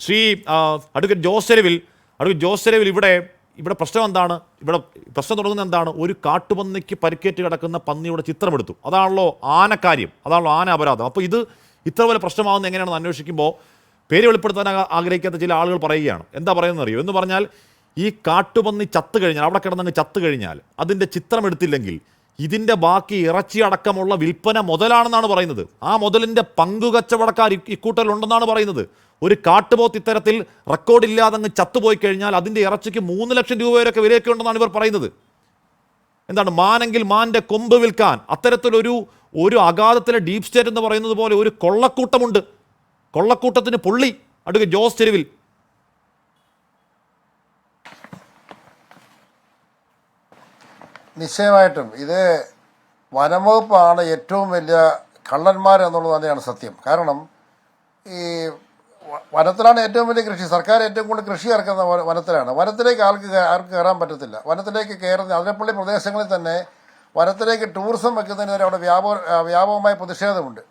Shri advocate Jose ചെരുവിൽ ഇവിടെ പ്രശ്നം എന്താണ്? ഇവിടെ പ്രശ്നം തുടങ്ങുന്നത് എന്താണ്? ഒരു കാട്ടുപന്നിക്ക് പരിക്കേറ്റ് കിടക്കുന്ന പന്നിയുടെ ചിത്രമെടുത്തു. അതാണല്ലോ ആനക്കാര്യം, അതാണല്ലോ ആന അപരാധം. അപ്പോൾ ഇത് ഇത്ര പോലെ പ്രശ്നമാകുന്നത് എങ്ങനെയാണെന്ന് അന്വേഷിക്കുമ്പോൾ പേര് വെളിപ്പെടുത്താൻ ആഗ്രഹിക്കാത്ത ചില ആളുകൾ പറയുകയാണ്. എന്താ പറയുന്നത് അറിയോ? എന്ന് പറഞ്ഞാൽ ഈ കാട്ടുപന്നി ചത്തു കഴിഞ്ഞാൽ, അവിടെ കിടന്നങ്ങ് ചത്തു കഴിഞ്ഞാൽ അതിൻ്റെ ചിത്രം എടുത്തില്ലെങ്കിൽ ഇതിൻ്റെ ബാക്കി ഇറച്ചി അടക്കമുള്ള വിൽപ്പന മുതലാണെന്നാണ് പറയുന്നത്. ആ മുതലിൻ്റെ പങ്കുകച്ചവടക്കാർ ഇക്കൂട്ടലുണ്ടെന്നാണ് പറയുന്നത്. ഒരു കാട്ടുപോത്ത് ഇത്തരത്തിൽ റെക്കോർഡില്ലാതെ അങ്ങ് ചത്തുപോയി കഴിഞ്ഞാൽ അതിൻ്റെ ഇറച്ചിക്ക് 3 ലക്ഷം രൂപ വരെയൊക്കെ വിലയൊക്കെ ഉണ്ടെന്നാണ് ഇവർ പറയുന്നത്. എന്താണ് മാനെങ്കിൽ മാൻ്റെ കൊമ്പ് വിൽക്കാൻ അത്തരത്തിലൊരു അഗാധത്തിലെ ഡീപ് സ്റ്റേറ്റ് എന്ന് പറയുന്നത് പോലെ ഒരു കൊള്ളക്കൂട്ടമുണ്ട്. കൊള്ളക്കൂട്ടത്തിന് പൊള്ളി അഡ്വക്കേറ്റ് ജോസ് ചെരുവിൽ. നിശ്ചയമായിട്ടും ഇത് വനംവകുപ്പാണ് ഏറ്റവും വലിയ കള്ളന്മാരെന്നുള്ളത് തന്നെയാണ് സത്യം. കാരണം ഈ വനത്തിലാണ് ഏറ്റവും വലിയ കൃഷി. സർക്കാർ ഏറ്റവും കൂടുതൽ കൃഷി ഇറക്കുന്ന വനത്തിലാണ്. വനത്തിലേക്ക് ആർക്ക് കയറാൻ പറ്റത്തില്ല. വനത്തിലേക്ക് കയറുന്ന അതിരപ്പള്ളി പ്രദേശങ്ങളിൽ തന്നെ വനത്തിലേക്ക് ടൂറിസം വെക്കുന്നതിനെതിരെ അവിടെ വ്യാപകമായ പ്രതിഷേധമുണ്ട്.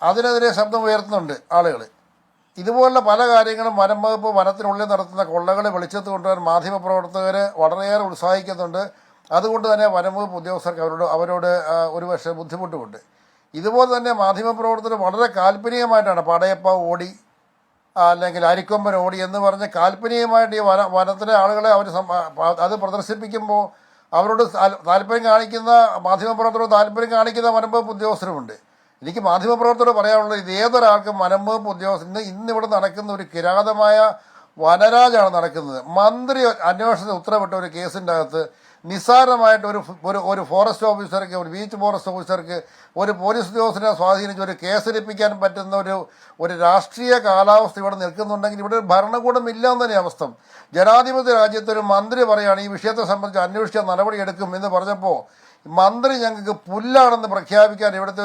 അതിനെതിരെ ശബ്ദം ഉയർത്തുന്നുണ്ട് ആളുകൾ. ഇതുപോലുള്ള പല കാര്യങ്ങളും വനം വകുപ്പ് വനത്തിനുള്ളിൽ നടത്തുന്ന കൊള്ളകളെ വെളിച്ചത്ത് കൊണ്ടുവരാൻ മാധ്യമപ്രവർത്തകർ വളരെയേറെ ഉത്സാഹിക്കുന്നുണ്ട്. അതുകൊണ്ട് തന്നെ വനം വകുപ്പ് ഉദ്യോഗസ്ഥർക്ക് അവരോട് ഒരുപക്ഷെ ബുദ്ധിമുട്ടുമുണ്ട്. ഇതുപോലെ തന്നെ മാധ്യമപ്രവർത്തകർ വളരെ കാൽപ്പനികമായിട്ടാണ് പടയപ്പ ഓടി അല്ലെങ്കിൽ അരിക്കൊമ്പൻ ഓടി എന്ന് പറഞ്ഞ് കാൽപ്പനികമായിട്ട് ഈ വനത്തിലെ ആളുകളെ അത് പ്രദർശിപ്പിക്കുമ്പോൾ അവരോട് താല്പര്യം കാണിക്കുന്ന മാധ്യമപ്രവർത്തകരോട് താല്പര്യം കാണിക്കുന്ന വനം വകുപ്പ് ഉദ്യോഗസ്ഥരുമുണ്ട്. എനിക്ക് മാധ്യമപ്രവർത്തകരോട് പറയാനുള്ളത്, ഇത് ഏതൊരാൾക്കും വനം വകുപ്പ് ഉദ്യോഗസ്ഥർ ഇന്നിവിടെ നടക്കുന്ന ഒരു കിരാതമായ വനരാജാണ് നടക്കുന്നത്. മന്ത്രി അന്വേഷണത്തിന് ഉത്തരവിട്ട ഒരു കേസിൻ്റെ അകത്ത് നിസ്സാരമായിട്ട് ഒരു ഫോറസ്റ്റ് ഓഫീസർക്ക്, ഒരു ബീച്ച് ഫോറസ്റ്റ് ഓഫീസർക്ക്, ഒരു പോലീസ് ഉദ്യോഗസ്ഥനെ സ്വാധീനിച്ച് ഒരു കേസെടുപ്പിക്കാൻ പറ്റുന്ന ഒരു രാഷ്ട്രീയ കാലാവസ്ഥ ഇവിടെ നിൽക്കുന്നുണ്ടെങ്കിൽ ഇവിടെ ഒരു ഭരണകൂടം ഇല്ല എന്ന് തന്നെ അവസ്ഥ. ജനാധിപത്യ രാജ്യത്ത് ഒരു മന്ത്രി പറയുകയാണ് ഈ വിഷയത്തെ സംബന്ധിച്ച് അന്വേഷിക്കാൻ നടപടിയെടുക്കും എന്ന് പറഞ്ഞപ്പോൾ മന്ത്രി ഞങ്ങൾക്ക് പുല്ലാണെന്ന് പ്രഖ്യാപിക്കാൻ ഇവിടുത്തെ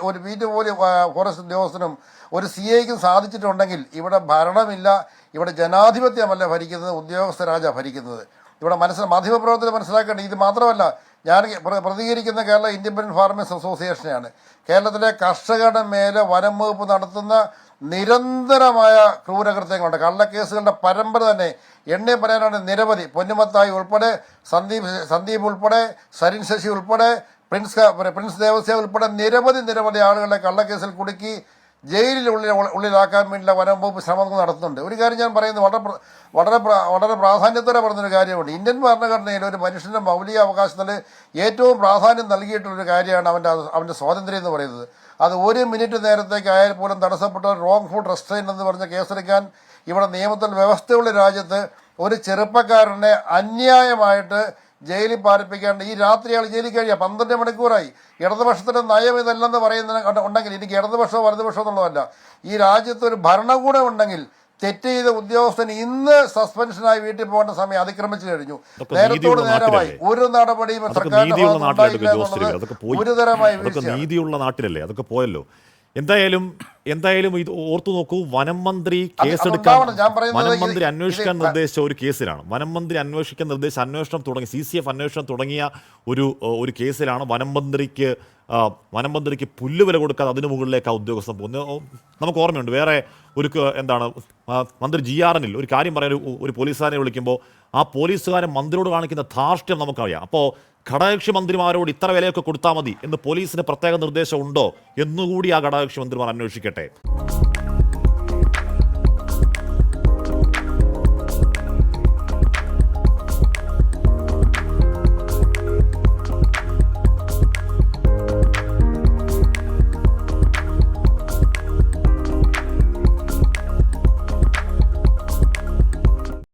ഒരു ബീറ്റ് പോലും ഫോറസ്റ്റ് ഉദ്യോഗസ്ഥനും ഒരു CIക്കും സാധിച്ചിട്ടുണ്ടെങ്കിൽ ഇവിടെ ഭരണമില്ല, ഇവിടെ ജനാധിപത്യമല്ല ഭരിക്കുന്നത്, ഉദ്യോഗസ്ഥ രാജ ഭരിക്കുന്നത്. ഇവിടെ മാധ്യമപ്രവർത്തകർ മനസ്സിലാക്കേണ്ടത് ഇത് മാത്രമല്ല. ഞാൻ പ്രതികരിക്കുന്ന കേരള ഇൻഡിപെൻഡൻറ്റ് ഫാർമേഴ്സ് അസോസിയേഷനെയാണ്. കേരളത്തിലെ കർഷകരുടെ മേലെ വനം വകുപ്പ് നടത്തുന്ന നിരന്തരമായ ക്രൂരകൃത്യങ്ങളുണ്ട്. കള്ളക്കേസുകളുടെ പരമ്പര തന്നെ എണ്ണി പറയാനാണ് നിരവധി. പൊന്നുമത്തായി ഉൾപ്പെടെ, സന്ദീപ് ഉൾപ്പെടെ, സരിൻ ശശി ഉൾപ്പെടെ, പ്രിൻസ് ദേവസ്യ ഉൾപ്പെടെ നിരവധി ആളുകളെ കള്ളക്കേസിൽ കുടുക്കി ഉള്ളിലാക്കാൻ വേണ്ടിയുള്ള വനം വകുപ്പ് ശ്രമങ്ങൾ നടത്തുന്നുണ്ട്. ഒരു കാര്യം ഞാൻ പറയുന്നത് വളരെ പ്രാധാന്യത്തോടെ പറഞ്ഞൊരു കാര്യമുണ്ട്. ഇന്ത്യൻ ഭരണഘടനയിൽ ഒരു മനുഷ്യൻ്റെ മൗലിക അവകാശത്തിൽ ഏറ്റവും പ്രാധാന്യം നൽകിയിട്ടുള്ളൊരു കാര്യമാണ് അവൻ്റെ സ്വാതന്ത്ര്യം എന്ന് പറയുന്നത്. അത് 1 മിനിറ്റ് നേരത്തേക്ക് ആയാൽ പോലും തടസ്സപ്പെട്ട റോങ് ഫുഡ് റെസ്ട്രെയിൻ എന്ന് പറഞ്ഞ കേസെടുക്കാൻ ഇവിടെ നിയമത്തിൽ വ്യവസ്ഥയുള്ള രാജ്യത്ത് ഒരു ചെറുപ്പക്കാരനെ അന്യായമായിട്ട് ജയിലിൽ പാർപ്പിക്കാണ്ട് ഈ രാത്രി ആൾ ജയിലിൽ കഴിയുക 12 മണിക്കൂറായി. ഇടതുപക്ഷത്തിൻ്റെ നയം ഇതല്ലെന്ന് പറയുന്ന ഉണ്ടെങ്കിൽ എനിക്ക് ഇടതുപക്ഷമോ വലതുപക്ഷമോ എന്നുള്ളതല്ല, ഈ രാജ്യത്ത് ഒരു ഭരണകൂടം ഉണ്ടെങ്കിൽ തെറ്റ് ചെയ്ത ഉദ്യോഗസ്ഥന് ഇന്ന് സസ്പെൻഷനായി വീട്ടിൽ പോകേണ്ട സമയം അതിക്രമിച്ചു കഴിഞ്ഞു. നേരത്തോട് നേരമായി ഒരു നടപടിയും സർക്കാരിന്റെ ഗുരുതരമായി നീതിയുള്ള നാട്ടിലല്ലേ അതൊക്കെ പോയല്ലോ. എന്തായാലും ഇത് ഓർത്തു നോക്കൂ. വനം മന്ത്രി കേസെടുക്കാൻ, വനം മന്ത്രി അന്വേഷിക്കാൻ നിർദ്ദേശിച്ച ഒരു കേസിലാണ്, വനം മന്ത്രി അന്വേഷിക്കാൻ നിർദ്ദേശിച്ച അന്വേഷണം തുടങ്ങി, CCF അന്വേഷണം തുടങ്ങിയ ഒരു കേസിലാണ് വനം മന്ത്രിക്ക് പുല്ലുവില കൊടുക്കാതെ അതിനു മുകളിലേക്ക് ആ ഉദ്യോഗസ്ഥൻ പോകുന്നത്. നമുക്ക് ഓർമ്മയുണ്ട്. വേറെ മന്ത്രി GRNൽ ഒരു കാര്യം പറയാൻ ഒരു പോലീസുകാരനെ വിളിക്കുമ്പോൾ ആ പോലീസുകാരൻ മന്ത്രിയോട് കാണിക്കുന്ന ധാർഷ്ട്യം നമുക്കറിയാം. അപ്പോൾ ഘടകകക്ഷി മന്ത്രിമാരോട് ഇത്ര വിലയൊക്കെ കൊടുത്താൽ മതി എന്ന് പോലീസിന് പ്രത്യേക നിർദ്ദേശം ഉണ്ടോ എന്നുകൂടി ആ ഘടകകക്ഷി മന്ത്രിമാർ അന്വേഷിക്കട്ടെ.